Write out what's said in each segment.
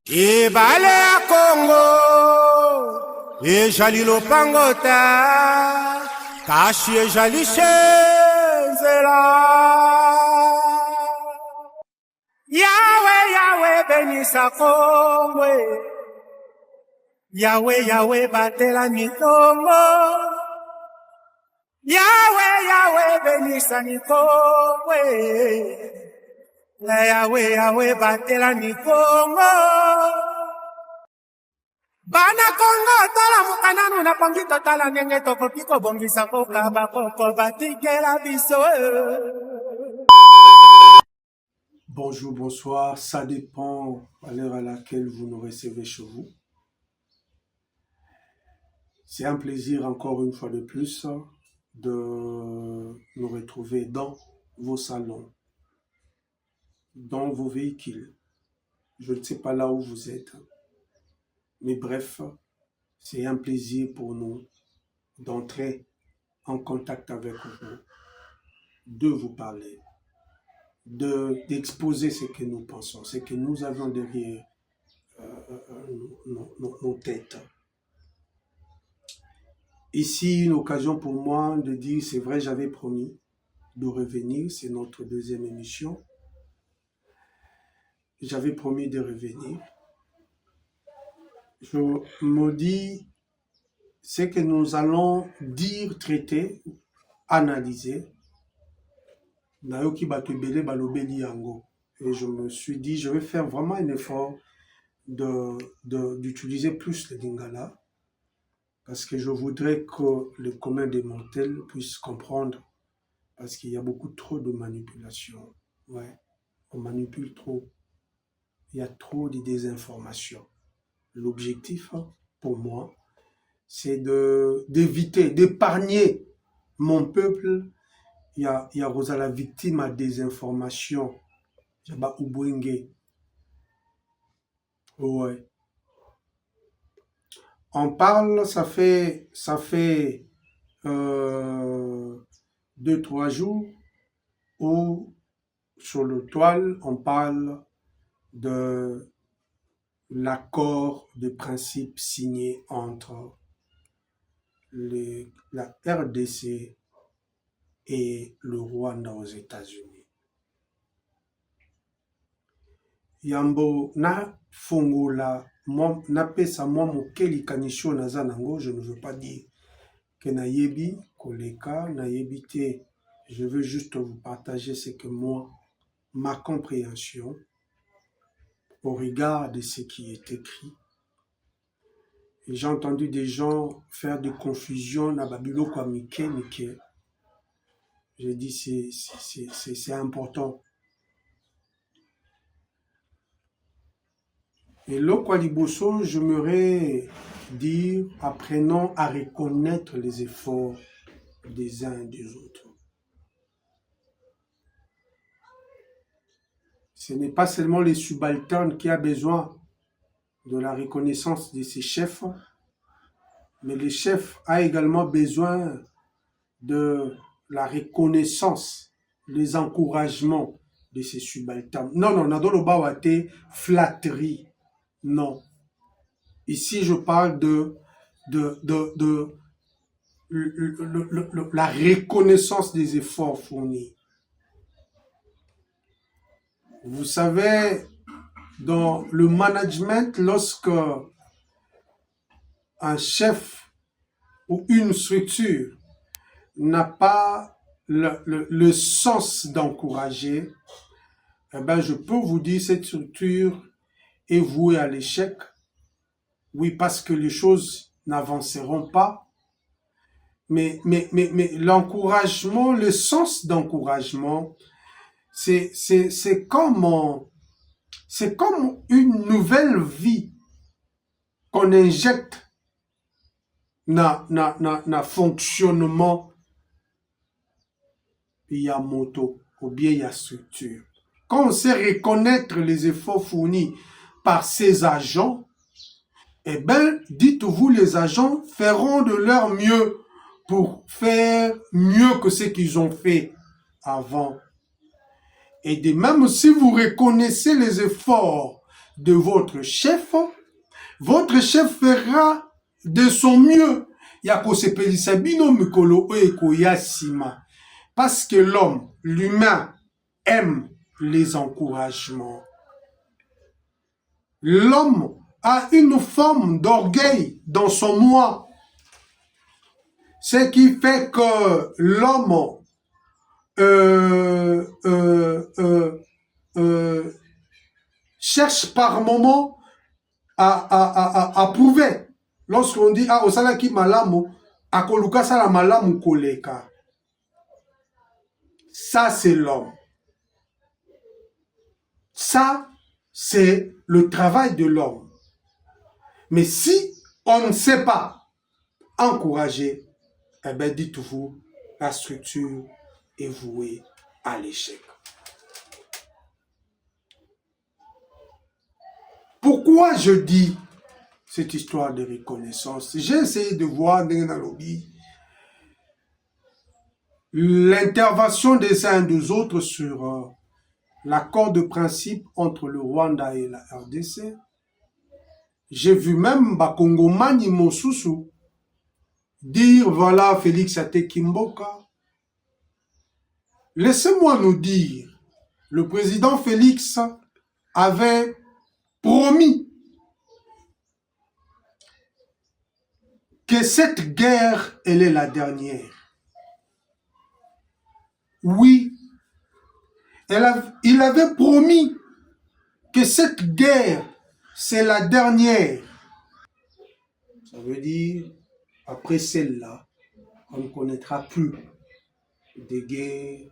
Ibale ya Congo, ejali lopangota, kashi ejali shenzela. Yahweh, Yahweh, benisa Congo. Yahweh, Yahweh, batela mitongo. Yahweh, Yahweh, benisa ni Congo. Yahweh, Yahweh, batela ni Congo. Bana Congo, tala mukananu na pangito tala ngenge toko piko bongisa koka bakoko batigela biso. Bonjour, bonsoir, ça dépend à l'heure à laquelle vous nous recevez chez vous. C'est un plaisir encore une fois de plus de nous retrouver dans vos salons, dans vos véhicules. Je ne sais pas là où vous êtes, mais bref, c'est un plaisir pour nous d'entrer en contact avec vous, de vous parler, d'exposer ce que nous pensons, ce que nous avons derrière nos têtes. Ici, une occasion pour moi de dire, c'est vrai, j'avais promis de revenir, c'est notre deuxième émission. J'avais promis de revenir. Je me dis, ce que nous allons dire, traiter, analyser, nayoki bato ebele balobeli yango. Et je me suis dit, je vais faire vraiment un effort d'utiliser plus le lingala, parce que je voudrais que le commun des mortels puisse comprendre, parce qu'il y a beaucoup trop de manipulation. Ouais, on manipule trop. Il y a trop de désinformation. L'objectif, pour moi, c'est d'éviter, d'épargner mon peuple. Il y a Rosala victime à désinformation. Jaba Ubwenge. Ouais. On parle, ça fait 2-3 jours où sur le toile, on parle de l'accord de principe signé entre la RDC et le Rwanda aux États-Unis. Yambo na fongola na pesa mwa mokeli kanisho naza nango, je ne veux pas dire que na yebi koleka na yebi te, je veux juste vous partager ce que moi, ma compréhension au regard de ce qui est écrit. Et j'ai entendu des gens faire de confusion na babilo kwa mike. J'ai dit c'est important. Et là, quoi liboso, j'aimerais dire, apprenons à reconnaître les efforts des uns et des autres. Ce n'est pas seulement les subalternes qui ont besoin de la reconnaissance de ses chefs, mais les chefs ont également besoin de la reconnaissance, les encouragements de ses subalternes. Non, nadolo bawate flatterie. Non. Ici, je parle de la reconnaissance des efforts fournis. Vous savez, dans le management, lorsque un chef ou une structure n'a pas le sens d'encourager, eh ben, je peux vous dire cette structure est vouée à l'échec. Oui, parce que les choses n'avanceront pas. Mais l'encouragement, le sens d'encouragement, c'est comme une nouvelle vie qu'on injecte na fonctionnement ya moto ou bien ya structure. Quand on sait reconnaître les efforts fournis par ces agents, eh bien, dites-vous, les agents feront de leur mieux pour faire mieux que ce qu'ils ont fait avant. Et de même, si vous reconnaissez les efforts de votre chef fera de son mieux. Yakosepelisa bino mikolo oyo yasima. Parce que l'homme, l'humain, aime les encouragements. L'homme a une forme d'orgueil dans son moi. Ce qui fait que l'homme cherche par moment à prouver. Lorsqu'on dit ah osalaki malamu, akoluka sala malamu koleka. Ça c'est l'homme. Ça c'est le travail de l'homme. Mais si on ne sait pas encourager, eh bien dites-vous, la structure est vouée à l'échec. Pourquoi je dis cette histoire de reconnaissance? J'ai essayé de voir dans le lobby l'intervention des uns et des autres sur l'accord de principe entre le Rwanda et la RDC. J'ai vu même Bakongomani Mosusu dire voilà Félix Atekimboka. Laissez-moi nous dire, le président Félix avait promis que cette guerre, elle est la dernière. Oui, il avait promis que cette guerre, c'est la dernière. Ça veut dire, après celle-là, on ne connaîtra plus de guerre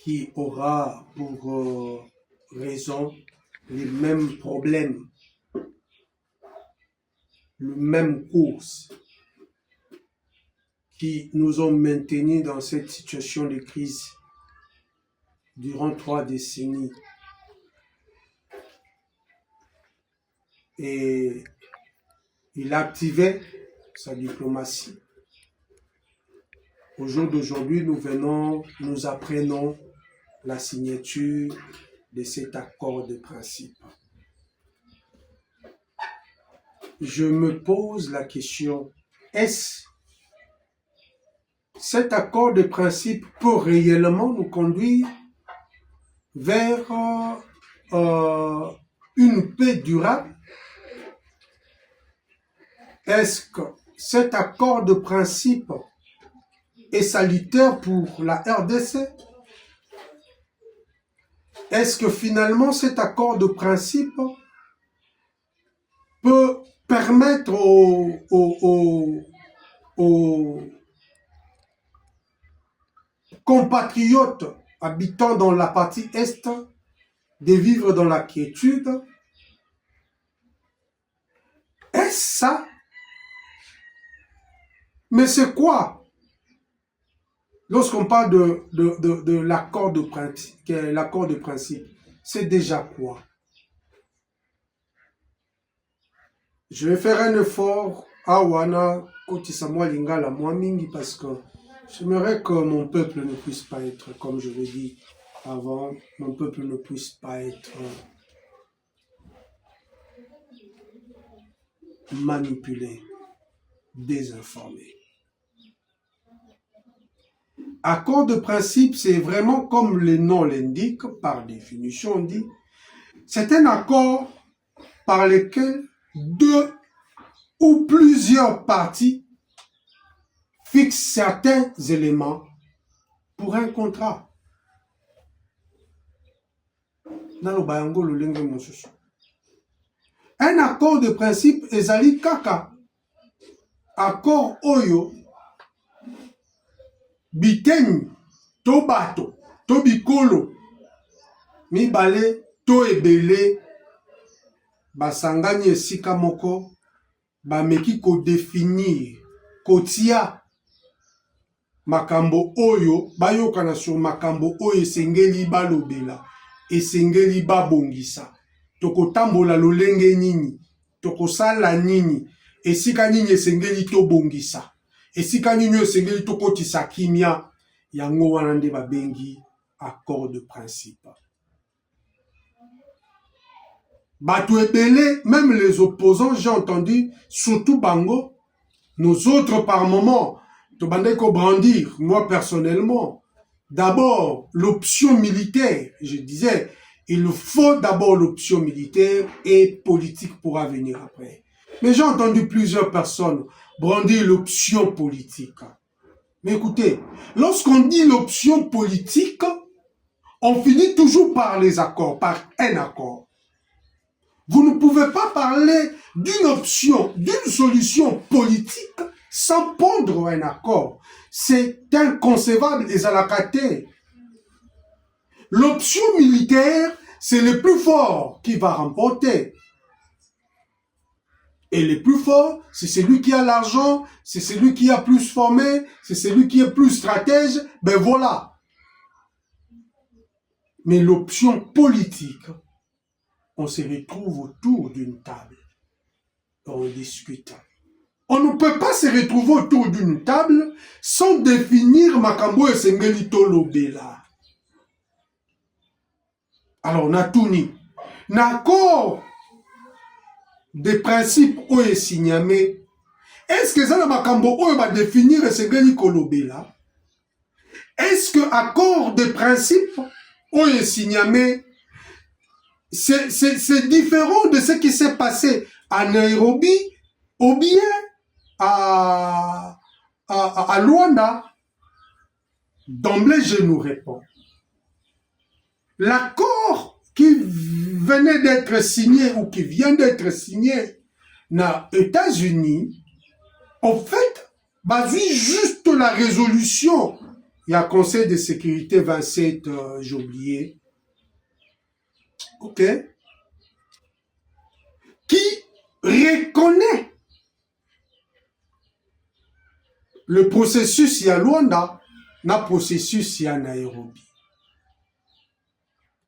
qui aura pour raison les mêmes problèmes, le même course qui nous ont maintenus dans cette situation de crise durant 3 décennies. Et il activait sa diplomatie. Au jour d'aujourd'hui, nous apprenons la signature de cet accord de principe. Je me pose la question, est-ce cet accord de principe peut réellement nous conduire vers une paix durable? Est-ce que cet accord de principe est salutaire pour la RDC? Est-ce que finalement cet accord de principe peut permettre aux compatriotes habitant dans la partie Est de vivre dans la quiétude? Est-ce ça? Mais c'est quoi? Lorsqu'on parle de l'accord de principe, c'est déjà quoi? Je vais faire un effort à Wana Kotisamwa Lingala Mwamingi parce que j'aimerais que mon peuple ne puisse pas être, comme je l'ai dit avant, mon peuple ne puisse pas être manipulé, désinformé. Accord de principe, c'est vraiment comme le nom l'indique, par définition, on dit, c'est un accord par lequel 2 ou plusieurs parties fixent certains éléments pour un contrat. Un accord de principe ezali kaka accord oyo biteni to bato to bikolo mibale to ebele basangani esika moko bameki kodefinir kotia makambo oyo bayokana sur makambo oyo esengeli balobela esengeli babongisa tokotambola lolenge nini tokosala nini esika nini esengeli tobongisa esika nini esengeli tokotisa kimia yango wana nde babengi accord de principe. Bato ebele, même les opposants, j'ai entendu, surtout Bango, nous autres par moment, te bandé qu'on brandir, moi personnellement. D'abord, l'option militaire, je disais, il faut d'abord l'option militaire et politique pourra venir après. Mais j'ai entendu plusieurs personnes brandir l'option politique. Mais écoutez, lorsqu'on dit l'option politique, on finit toujours par les accords, par un accord. Vous ne pouvez pas parler d'une option, d'une solution politique sans pondre un accord. C'est inconcevable et zalakate. L'option militaire, c'est le plus fort qui va remporter. Et le plus fort, c'est celui qui a l'argent, c'est celui qui a plus formé, c'est celui qui est plus stratège. Ben voilà. Mais l'option politique, on se retrouve autour d'une table. On discute. On ne peut pas se retrouver autour d'une table sans définir Makambo et Sengelito Lobela. Alors, on a tout mis. L'accord des principes où est signé. Est-ce que ça, Makambo, où va définir Sengelito Lobela? Est-ce que l'accord des principes où est signé, c'est différent de ce qui s'est passé à Nairobi ou bien à Luanda? D'emblée, je nous réponds. L'accord qui venait d'être signé ou qui vient d'être signé aux États-Unis, en fait, basé juste la résolution. Il y a Conseil de sécurité 27, j'ai oublié. OK? Qui reconnaît le processus il y a Luanda, le processus il y a Nairobi.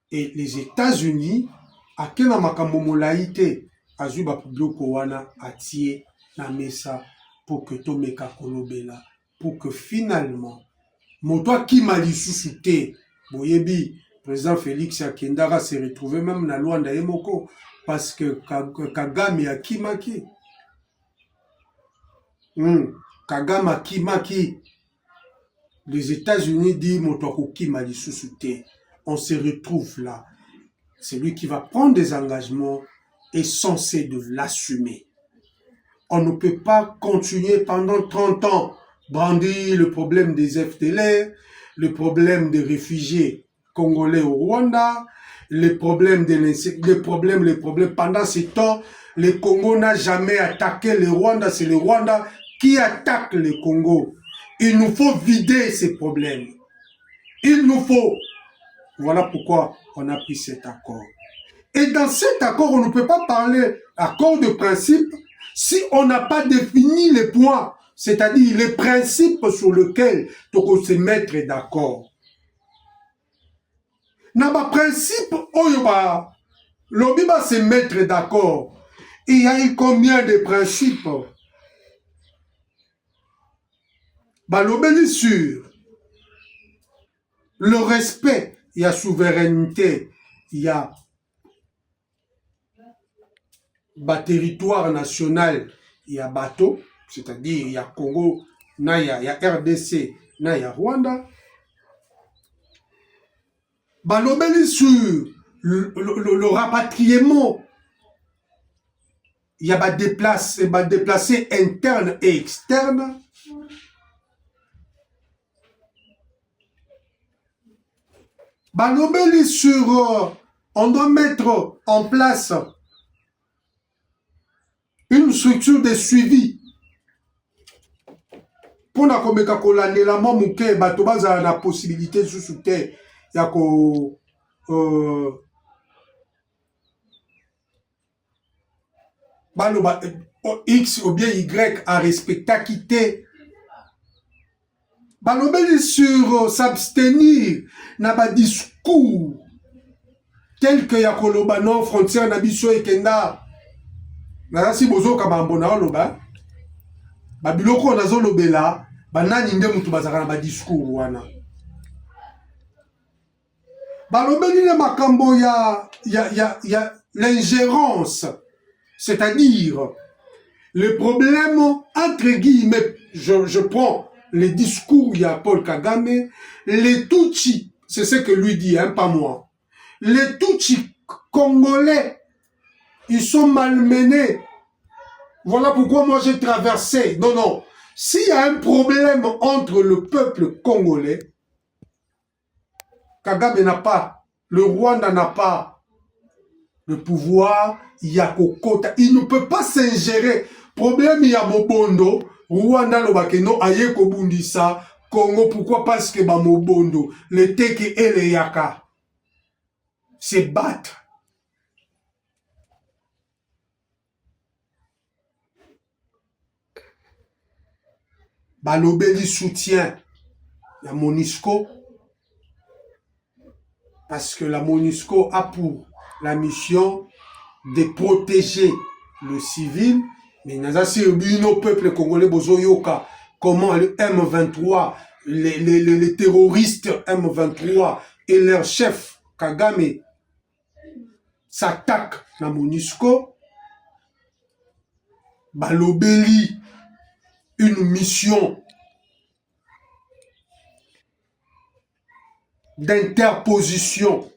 Et les États-Unis, à quel makambo molaïté, azuba publioko wana atie na mesa pour que tomeka kolobela, pour que finalement, moto qui m'a dit sous-souté, boyebi, président Félix Akendara s'est retrouvé même na Luanda Yemoko, parce que Kagame a kimaki. Kagame a kimaki. Les États-Unis disent moto qui m'a dit sous-souté. On se retrouve là. Celui qui va prendre des engagements est censé de l'assumer. On ne peut pas continuer pendant 30 ans brandir le problème des FDLR, le problème des réfugiés congolais au Rwanda, les problèmes. Pendant ce temps, le Congo n'a jamais attaqué le Rwanda, c'est le Rwanda qui attaque le Congo. Il nous faut vider ces problèmes. Il nous faut. Voilà pourquoi on a pris cet accord. Et dans cet accord, on ne peut pas parler accord de principe si on n'a pas défini les points, c'est-à-dire les principes sur lesquels on peut se mettre d'accord. Dans le principe, l'objet va se mettre d'accord. Il y a eu combien de principes? L'objet sur le respect. Il y a souveraineté, il y a territoire national, il y a bateau, c'est-à-dire il y a Congo, il y a RDC, il y a Rwanda. Balobeli sur le rapatriement, il y a déplacés internes et externes. Balobeli sur, on doit mettre en place une structure de suivi. Pour la la possibilité de soutenir X ou bien Y à respecter, à quitter. Balobeli sur s'abstenir na ba discours tel que yakoloba non frontière na biso ekenda na si bozo ka bambona oloba ba biloko nazo lobela banani nde mutu bazaka na ba discours wana balobeli na makambo ya l'ingérence, c'est-à-dire le problème, entre guillemets, je prends les discours, il y a Paul Kagame, les Tutsis, c'est ce que lui dit, hein, pas moi. Les Tutsis congolais, ils sont malmenés. Voilà pourquoi moi j'ai traversé. Non, non. S'il y a un problème entre le peuple congolais, Kagame n'a pas, le Rwanda n'a pas le pouvoir, il y a Kokota. Il ne peut pas s'ingérer. Problème, il y a Mobondo, Rwanda, Lobakeno, Aye Kobundisa, Congo, pourquoi? Parce que Mobondo, les Teke et les Yaka, se battent. Balobeli soutient la MONUSCO, parce que la MONUSCO a pour la mission de protéger le civil, mais nous avons nos peuples congolais, Bozoyoka, comment le M23, les terroristes M23 et leur chef Kagame s'attaquent à la MONUSCO, Balobeli une mission d'interposition,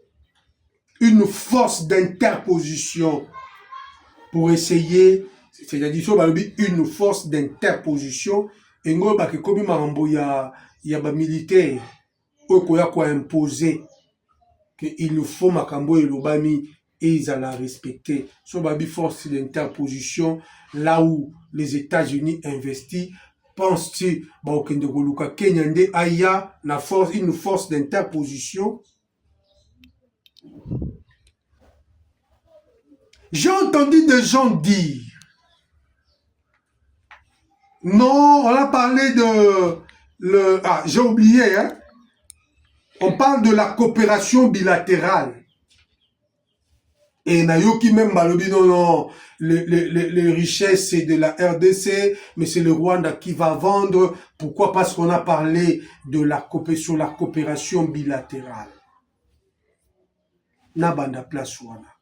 une force d'interposition pour essayer, c'est-à-dire une force d'interposition, et nous avons comme il y a des militaires qui ont imposé qu'il nous faut Makambo et Lobami et ils allaient respecter. So babi force d'interposition, là où les États-Unis investissent, penses-tu que Kenyande aya une force d'interposition? J'ai entendu des gens dire, non, on a parlé de j'ai oublié, hein? On parle de la coopération bilatérale. Et Nayoki même Balobi, non, non, les richesses c'est de la RDC, mais c'est le Rwanda qui va vendre. Pourquoi? Parce qu'on a parlé de la coopération bilatérale. Nabanda place wana.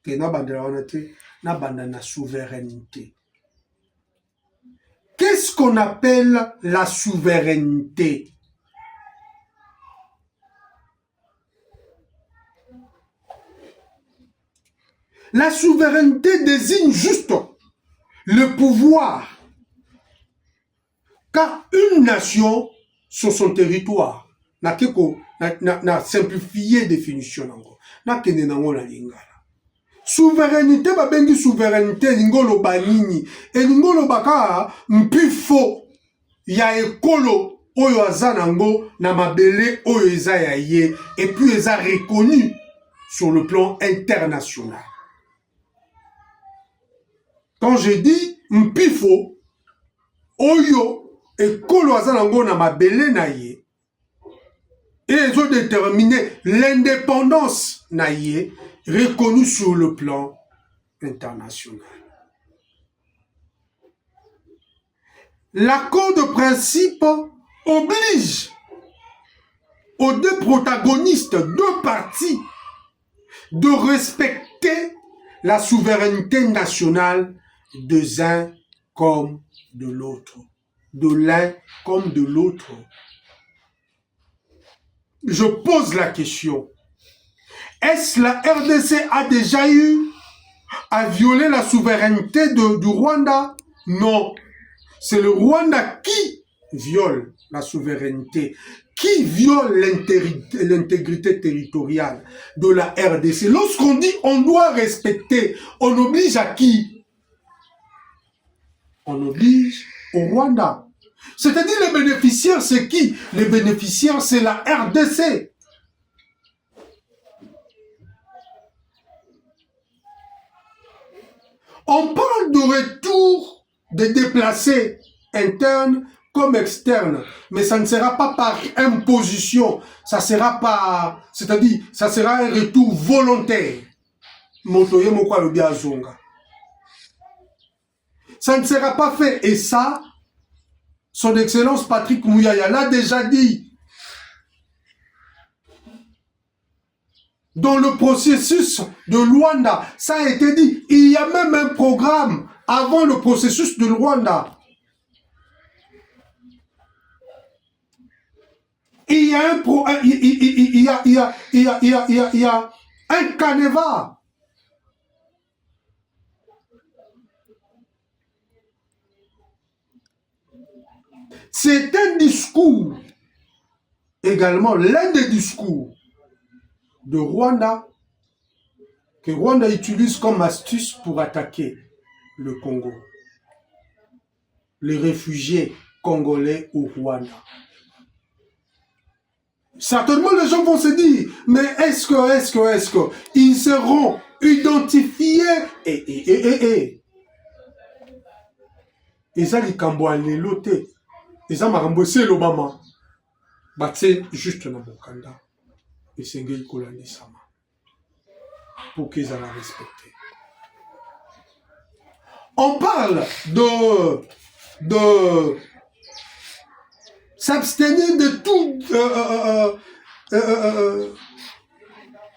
Ke nabanda wana te, nabanda na souveraineté. Qu'est-ce qu'on appelle la souveraineté? La souveraineté désigne juste le pouvoir qu'a une nation sur son territoire. Na simplifié définition encore. Na kende nango na lingala. Souveraineté ba bengi souveraineté lingolo banini et lingolo baka mpifo ya ekolo oyo azanango na mabele oyo eza ya ye et puis eza reconnu sur le plan international. Quand je dis mpifo, oyo ekolo azanango na mabele na ye, et ils ont déterminé l'indépendance na ye, reconnue sur le plan international. L'accord de principe oblige aux deux protagonistes, deux parties, de respecter la souveraineté nationale de l'un comme de l'autre. De l'un comme de l'autre. Je pose la question. Est-ce la RDC a déjà eu à violer la souveraineté du Rwanda? Non. C'est le Rwanda qui viole la souveraineté, qui viole l'intégrité territoriale de la RDC. Lorsqu'on dit on doit respecter, on oblige à qui? On oblige au Rwanda. C'est-à-dire les bénéficiaires, c'est qui? Les bénéficiaires, c'est la RDC. On parle de retour des déplacés internes comme externes, mais ça ne sera pas par imposition, ça sera par, c'est-à-dire, ça sera un retour volontaire. Ça ne sera pas fait, et ça, son Excellence Patrick Mouyaya l'a déjà dit. dans le processus de Luanda. Ça a été dit. Il y a même un programme avant le processus de Luanda. Il y a un canevas. C'est un discours, également l'un des discours de Rwanda, que Rwanda utilise comme astuce pour attaquer le Congo. Les réfugiés congolais au Rwanda. Certainement, les gens vont se dire, mais est-ce que, ils seront identifiés et ça, les Cambouanais, l'ôté. Et ça, c'est l'Obama. C'est juste dans mon candidat. Et c'est Ngei Kolani Sama. Pour qu'ils aient respecté. On parle de s'abstenir de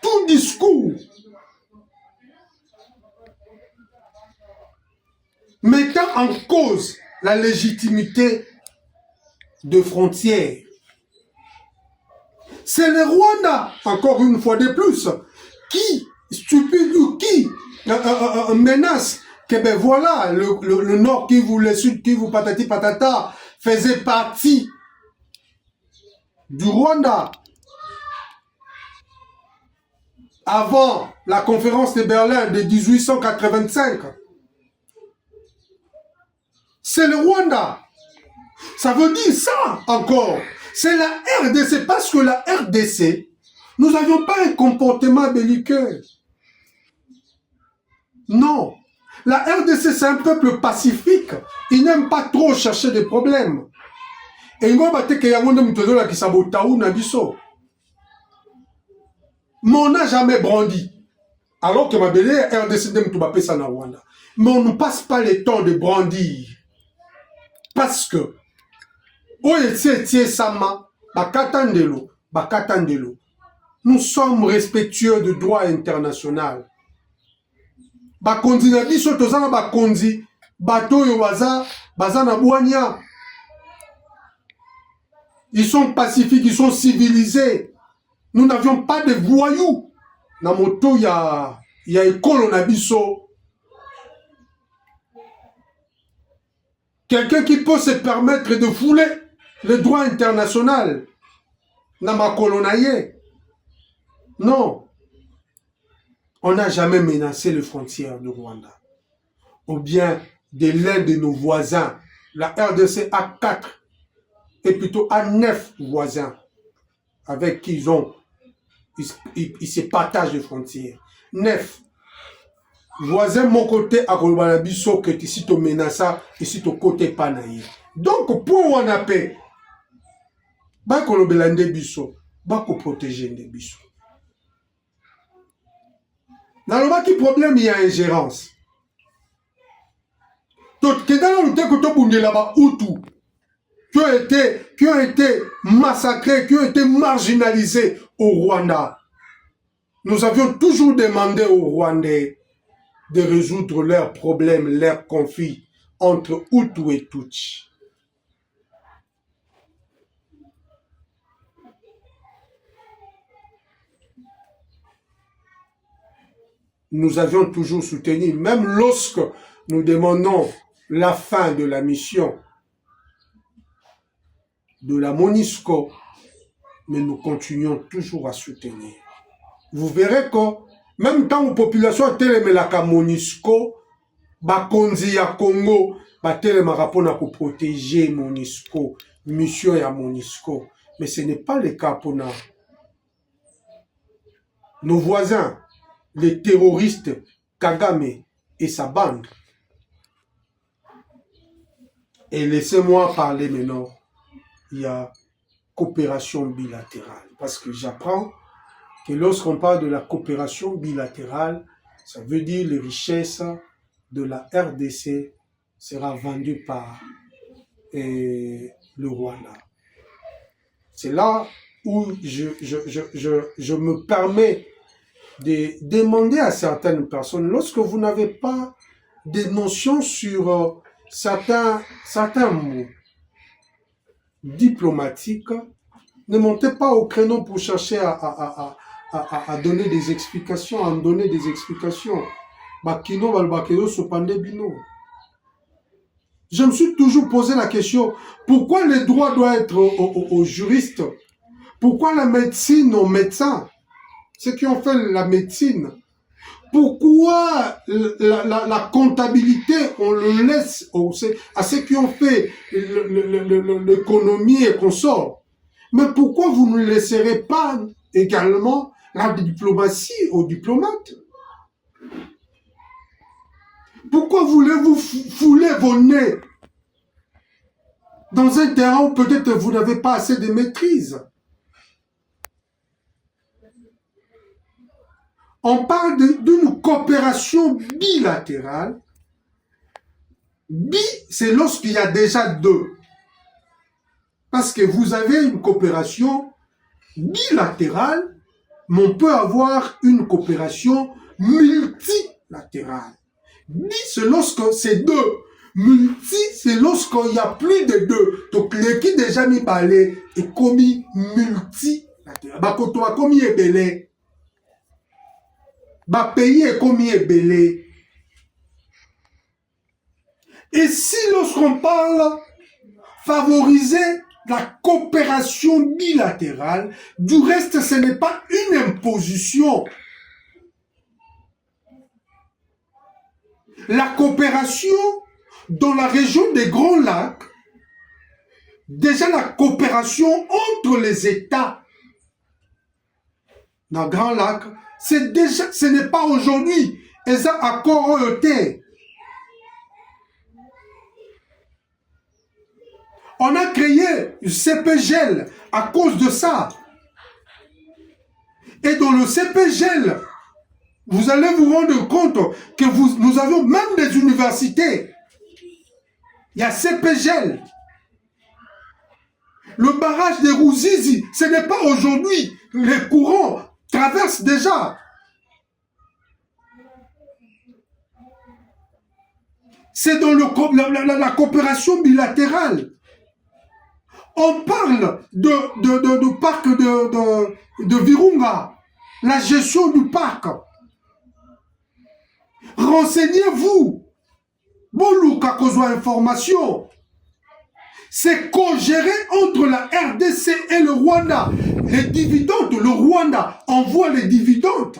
tout discours mettant en cause la légitimité de frontières. C'est le Rwanda, encore une fois de plus, qui menace que ben voilà, le Nord Kivu, le Sud Kivu, patati patata, faisait partie du Rwanda avant la conférence de Berlin de 1885. C'est le Rwanda. Ça veut dire ça encore. C'est la RDC, parce que la RDC, nous n'avions pas un comportement belliqueux. Non. La RDC, c'est un peuple pacifique. Il n'aime pas trop chercher des problèmes. Et il va dire qu'il y a un homme qui sabotaou na biso. Mais on n'a jamais brandi. Alors que ma belle RDC n'aime tout bapé ça na Rwanda. Mais on ne passe pas le temps de brandir. Parce que, nous sommes respectueux du droit international. Bakondi na biso tozana bakondi bato yo baza na bwanya. Ils sont pacifiques, ils sont civilisés. Nous n'avions pas de voyous. Na moto ya ekolo na biso. Quelqu'un qui peut se permettre de fouler le droit international. Na makolo na ye. Non. On n'a jamais menacé les frontières du Rwanda. Ou bien de l'un de nos voisins. La RDC a 4 et plutôt à 9 voisins avec qui ils se partagent les frontières. 9 voisins, mon côté, à Kolobanabiso, que ici tu menaces, ici tu côté panaï. Donc, pour on a paix, bah, Kolobelande biso, bah, ko protéger les biso. Dans le bas qui problème, il y a ingérence. Donc, dans le temps que tu as bougé là-bas, Hutu, qui ont été massacrés, qui ont été marginalisés au Rwanda. Nous avions toujours demandé aux Rwandais de résoudre leurs problèmes, leurs conflits entre Hutu et Tutsi. Nous avions toujours soutenu, même lorsque nous demandons la fin de la mission de la MONUSCO, mais nous continuons toujours à soutenir. Vous verrez que même quand la population télémelaka MONUSCO, bakonzi ya Congo, batelemaka pona ko protéger MONUSCO, mission ya MONUSCO, mais ce n'est pas le cas pour nos voisins, les terroristes Kagame et sa bande. Et laissez-moi parler maintenant. Il y a coopération bilatérale. Parce que j'apprends que lorsqu'on parle de la coopération bilatérale, ça veut dire les richesses de la RDC sera vendues par le Rwanda. C'est là où je me permets de demander à certaines personnes, lorsque vous n'avez pas des notions sur certains mots diplomatiques, ne montez pas au créneau pour chercher à donner des explications, à me donner des explications. Bakino, balbakedo, sopande bino. Je me suis toujours posé la question, pourquoi le droit doit être aux juristes? Pourquoi la médecine aux médecins? Ceux qui ont fait la médecine. Pourquoi la comptabilité, on le laisse à ceux qui ont fait l'économie et qu'on sort? Mais pourquoi vous ne laisserez pas également la diplomatie aux diplomates? Pourquoi voulez-vous fouler vos nez dans un terrain où peut-être vous n'avez pas assez de maîtrise? On parle d'une coopération bilatérale. Bi, c'est lorsqu'il y a déjà deux. Parce que vous avez une coopération bilatérale, mais on peut avoir une coopération multilatérale. Bi, c'est lorsque c'est deux. Multi, c'est lorsqu'il y a plus de deux. Donc, l'équipe déjà mis balé est commis multilatéral. Bakoto a commis ebele. Ba pays est commis ebele. Et si lorsqu'on parle favoriser la coopération bilatérale, du reste, ce n'est pas une imposition. La coopération dans la région des Grands Lacs, déjà la coopération entre les États dans les Grands Lacs, c'est déjà, ce n'est pas aujourd'hui, les accords ont été. On a créé le CPGL à cause de ça. Et dans le CPGL, vous allez vous rendre compte que nous avons même des universités. Il y a CPGL. Le barrage de Ruzizi, ce n'est pas aujourd'hui. Les courants traversent déjà. C'est dans la coopération bilatérale. On parle du parc de Virunga, la gestion du parc. Renseignez-vous. Boluka kozwa information. C'est co-géré entre la RDC et le Rwanda. Les dividendes, le Rwanda envoie les dividendes.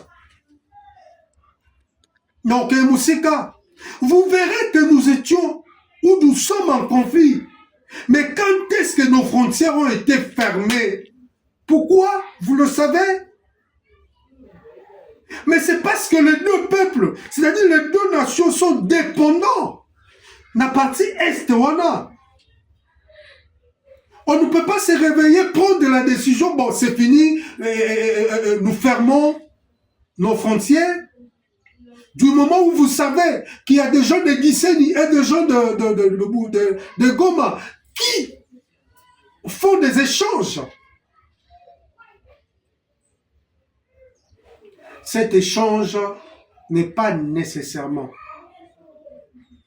Donc, Moussika, vous verrez que nous étions où nous sommes en conflit. Mais quand est-ce que nos frontières ont été fermées? Pourquoi? Vous le savez? Mais c'est parce que les deux peuples, c'est-à-dire les deux nations sont dépendants. La partie Est, Wana. On ne peut pas se réveiller, prendre la décision, bon, c'est fini, nous fermons nos frontières. Du moment où vous savez qu'il y a des gens de Gisenyi et des gens de Goma qui font des échanges. Cet échange n'est pas nécessairement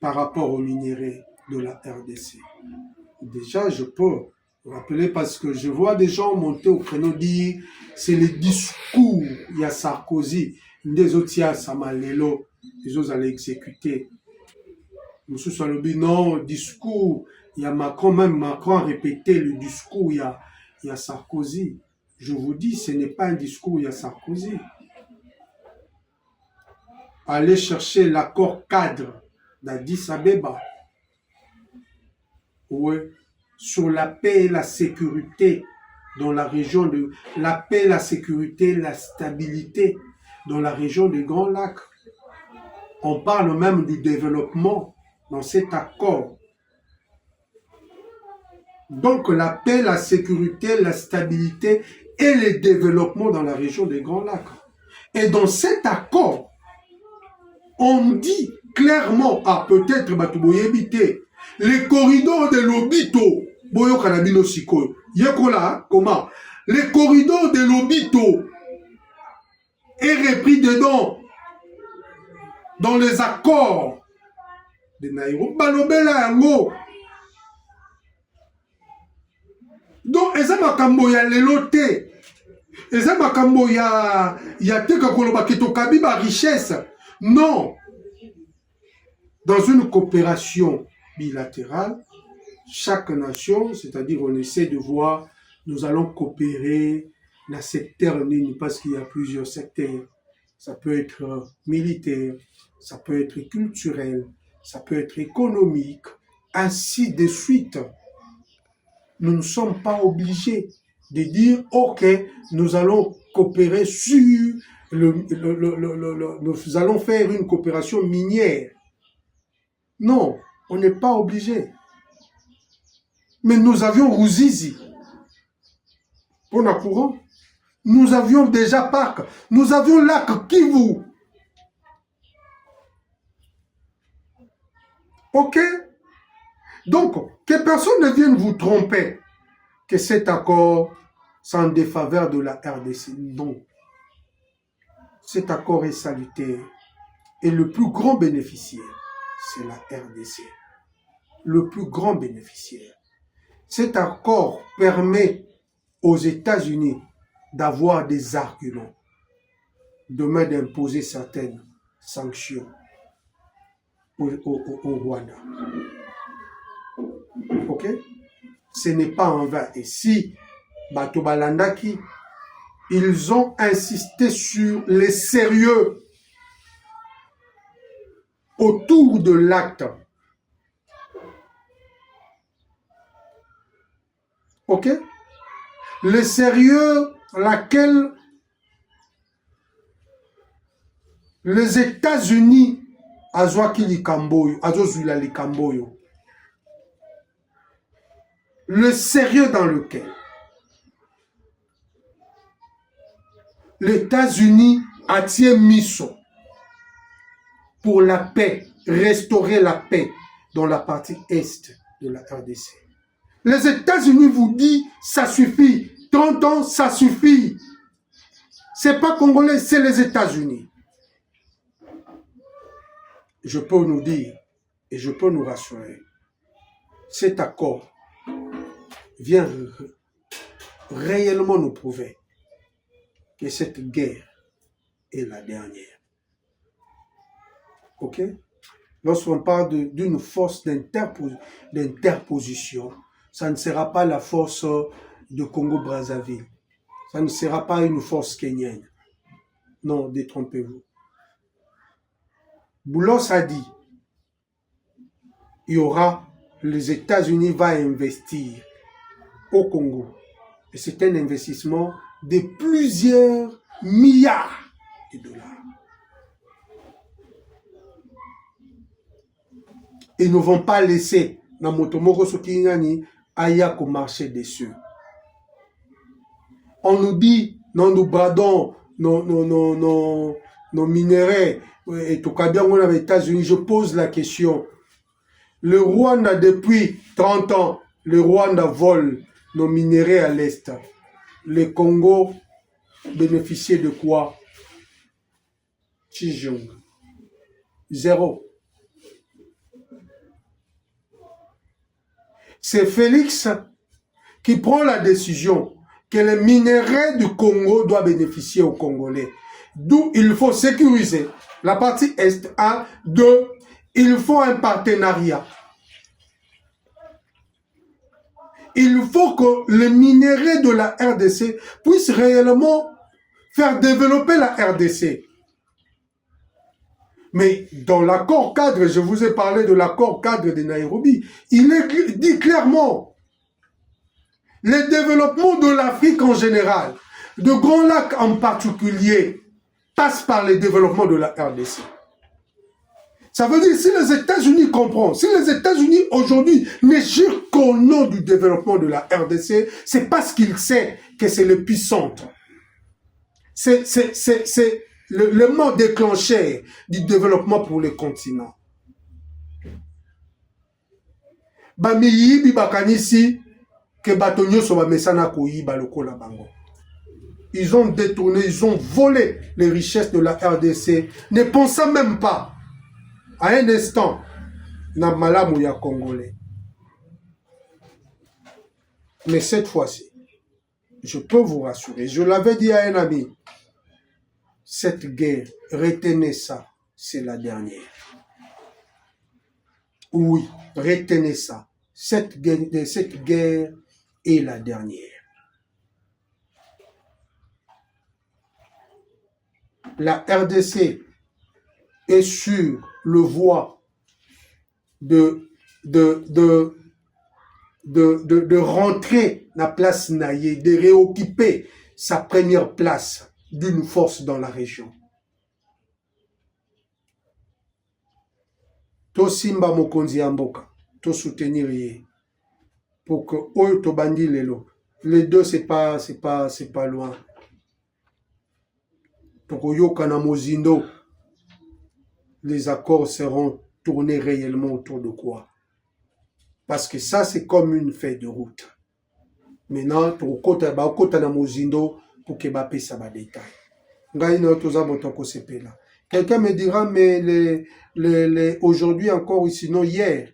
par rapport au minerai de la RDC. Déjà, je peux rappeler parce que je vois des gens monter au créneau dire c'est le discours, il y a Sarkozy, des autres, il y a Samalelo, les autres allaient exécuter. Monsieur Salobi, non, discours, il y a Macron, même Macron a répété le discours, il y a Sarkozy. Je vous dis, ce n'est pas un discours, il y a Sarkozy. Allez chercher l'accord cadre d'Addis Abeba. Oui, sur la paix et la sécurité dans la région de... La paix, la sécurité, la stabilité dans la région des Grands Lacs. On parle même du développement dans cet accord. Donc la paix, la sécurité, la stabilité et le développement dans la région des Grands Lacs. Et dans cet accord, on dit clairement, peut-être Batouboyebité, les corridors de l'Obito, Boyo Kanabino Siko, Yekola, comment? Les corridors de l'Obito est est pris dedans. Dans les accords de Nairobi. Balobela yango. Donc, eza makambo ya lelo te. Eza makambo ya teka koloba keto kabiba richesse. Non. Dans une coopération bilatérale, chaque nation, c'est-à-dire on essaie de voir, nous allons coopérer dans cette terre ligne parce qu'il y a plusieurs secteurs. Ça peut être militaire, ça peut être culturel, ça peut être économique, ainsi de suite. Nous ne sommes pas obligés de dire, OK, nous allons coopérer sur, nous allons faire une coopération minière. Non, on n'est pas obligé. Mais nous avions Ruzizi. On a courant. Nous avions déjà Parc. Nous avions lac Kivu. OK? Donc, que personne ne vienne vous tromper que cet accord c'est en défaveur de la RDC. Non. Cet accord est salutaire. Et le plus grand bénéficiaire, c'est la RDC. Le plus grand bénéficiaire. Cet accord permet aux États-Unis d'avoir des arguments, demain d'imposer certaines sanctions au Rwanda. Ok? Ce n'est pas en vain. Et si Bato Balandaki, ils ont insisté sur les sérieux autour de l'acte. Ok? Le sérieux, laquelle les États-Unis, Azwakili Kamboyo, Azozulali Kamboyo, le sérieux dans lequel les États-Unis attirent Misso pour la paix, restaurer la paix dans la partie est de la RDC. Les États-Unis vous disent, ça suffit. 30 ans, ça suffit. C'est pas congolais, c'est les États-Unis. Je peux nous dire, et je peux nous rassurer, cet accord vient réellement nous prouver que cette guerre est la dernière. Ok? Lorsqu'on parle d'une force d'interposition, ça ne sera pas la force de Congo-Brazzaville. Ça ne sera pas une force kenyenne. Non, détrompez-vous. Boulos a dit, il y aura, les États-Unis vont investir au Congo. Et c'est un investissement de plusieurs milliards de dollars. Ils ne vont pas laisser Namotomoko Sokinyani Ayako marcher dessus. On nous dit, non, nous bradons nos minéraux et tout cas bien on a les États-Unis. Je pose la question. Le Rwanda, depuis 30 ans, le Rwanda vole nos minéraux à l'Est. Le Congo bénéficiait de quoi? Chijung. Zéro. C'est Félix qui prend la décision que les minéraux du Congo doivent bénéficier aux Congolais. D'où il faut sécuriser la partie Est. 1, 2, il faut un partenariat. Il faut que les minéraux de la RDC puissent réellement faire développer la RDC. Mais dans l'accord cadre, je vous ai parlé de l'accord cadre de Nairobi, il est dit clairement, le développement de l'Afrique en général, de Grands Lacs en particulier, passe par le développement de la RDC. Ça veut dire, si les États-Unis comprennent, si les États-Unis aujourd'hui ne jurent qu'au nom du développement de la RDC, c'est parce qu'ils savent que c'est le puissant. C'est le mot déclencheur du développement pour le continent. Bamiyi bi bakanisi que batonyo so ba mesana koyi ba lokola bango. ils ont détourné, ils ont volé les richesses de la RDC, ne pensant même pas à un instant na malamu ya Congolais. Mais cette fois-ci, je peux vous rassurer, je l'avais dit à un ami, cette guerre, retenez ça, c'est la dernière. Oui, retenez ça. Cette guerre est la dernière. La RDC est sur le voie de rentrer la place Naye, de réoccuper sa première place d'une force dans la région. To simba mokonzi ya mboka, to soutenir ye, pour que oyo to bandi lelo, les deux c'est pas loin. Pour que yoka na mozindo, les accords seront tournés réellement autour de quoi? Parce que ça c'est comme une feuille de route. Maintenant, pour kota na mozindo, pour que ba pesa ba détail. Ngai na toza botoko sepela. Quelqu'un me dira, mais aujourd'hui encore, ou sinon hier,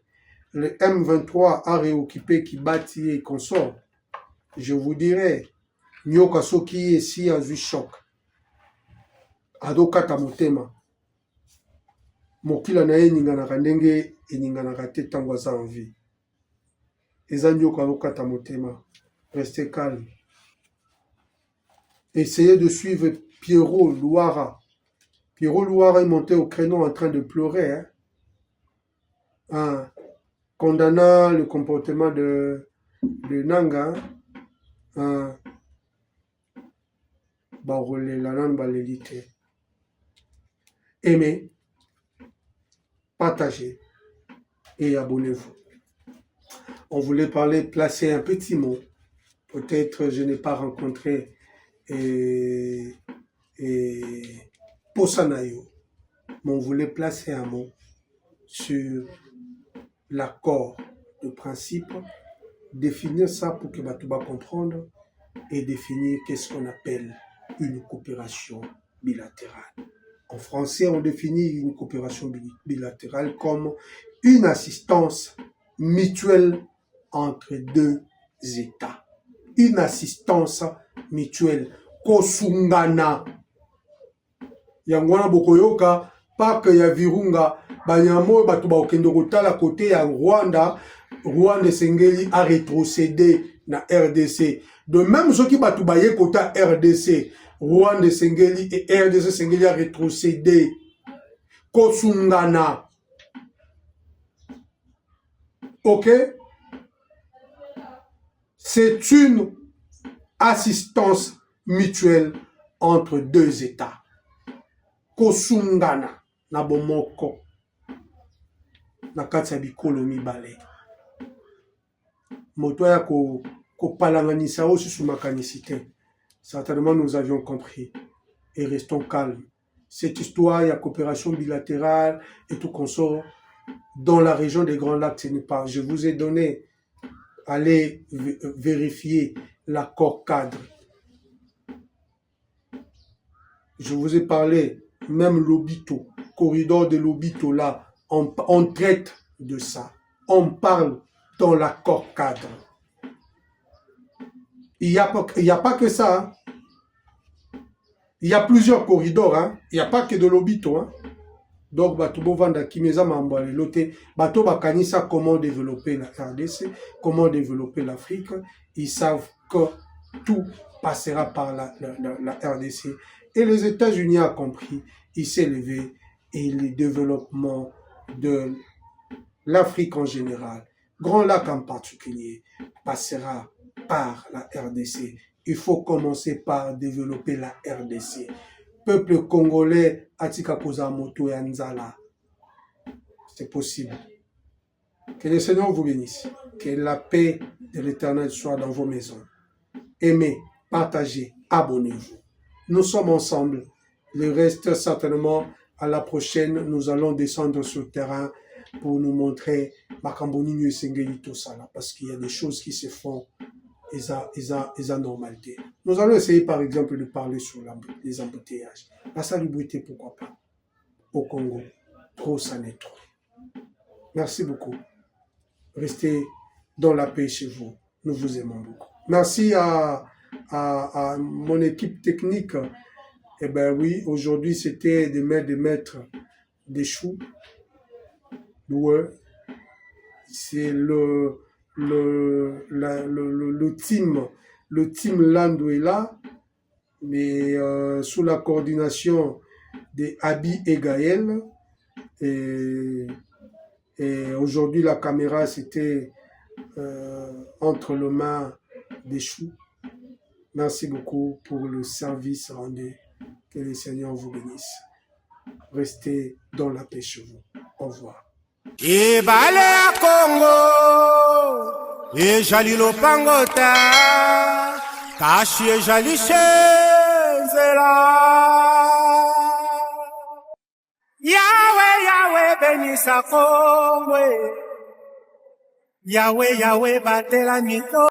le M23 a réoccupé Kibati et consort. Je vous dirais, Nyoka Soki ici a vu choc. Adokata motema. Mokila na ye ninganaka ndenge e ninganaka te tango aza en vie. Eza Nyoka adokata motema. Restez calme. Essayez de suivre Pierrot Louara. Pierrot Louara est monté au créneau en train de pleurer, condamnant le comportement de Nanga. Aimez, partagez et abonnez-vous. On voulait placer un petit mot. Peut-être je n'ai pas rencontré Posanayo, mais on voulait placer un mot sur l'accord de principe, définir ça pour que Batouba comprendre et définir qu'est-ce qu'on appelle une coopération bilatérale. En français, on définit une coopération bilatérale comme une assistance mutuelle entre deux États. Une assistance mutuelle. Kosungana. Yangwana bokoyoka, parc ya Virunga, banyamo batuba okendo kotala côté ya Rwanda, Rwanda Sengeli a rétrocédé na RDC. De même ceux qui batuba ye kota RDC, Rwanda Sengeli et RDC Sengeli a rétrocédé. Kosungana. Ok? C'est une assistance mutuelle entre deux États. Kosungana na bomoko na kati ya bikolo mibale. Moto ya ko palanganisa osusu makanisi te. Certainement nous avions compris et restons calmes. Cette histoire, il y a coopération bilatérale et tout consort dans la région des Grands Lacs, ce n'est pas. Je vous ai donné, allez vérifier l'accord cadre. Je vous ai parlé, même l'Obito, corridor de l'Obito là, on traite de ça. On parle dans l'accord cadre. Il n'y a pas que ça. Hein. Il y a plusieurs corridors. Hein. Il n'y a pas que de l'Obito. Hein. Donc, Batoubo Vanda Kimeza Mambale Lote, Bato Bakanisa, comment développer la RDC, comment développer l'Afrique. Ils savent que tout passera par la RDC. Et les États-Unis ont compris, il s'est levé et le développement de l'Afrique en général, Grand Lac en particulier, passera par la RDC. Il faut commencer par développer la RDC. Peuple congolais, Atika Kozamoto et Anzala. C'est possible. Que le Seigneur vous bénisse. Que la paix de l'Éternel soit dans vos maisons. Aimez, partagez, abonnez-vous. Nous sommes ensemble. Le reste, certainement, à la prochaine, nous allons descendre sur le terrain pour nous montrer Makamboni Sengeli Tosala. Parce qu'il y a des choses qui se font eza normalité. Nous allons essayer par exemple de parler sur les embouteillages. La salubrité, pourquoi pas? Au Congo, trop ça n'est trop. Merci beaucoup. Restez dans la paix chez vous. Nous vous aimons beaucoup. Merci à mon équipe technique. Eh bien oui, aujourd'hui c'était de mettre des choux. Ouais. C'est le team Lando est là, mais sous la coordination de Abi et Gaël. Et aujourd'hui, la caméra, c'était entre les mains des choux. Merci beaucoup pour le service rendu. Que le Seigneur vous bénisse. Restez dans la paix chez vous. Au revoir. Ibale ya Congo, ejali lopangota, kashi ejali shenzela. Yahweh, Yahweh, bénisse Congo. Yahweh, Yahweh, batela mito.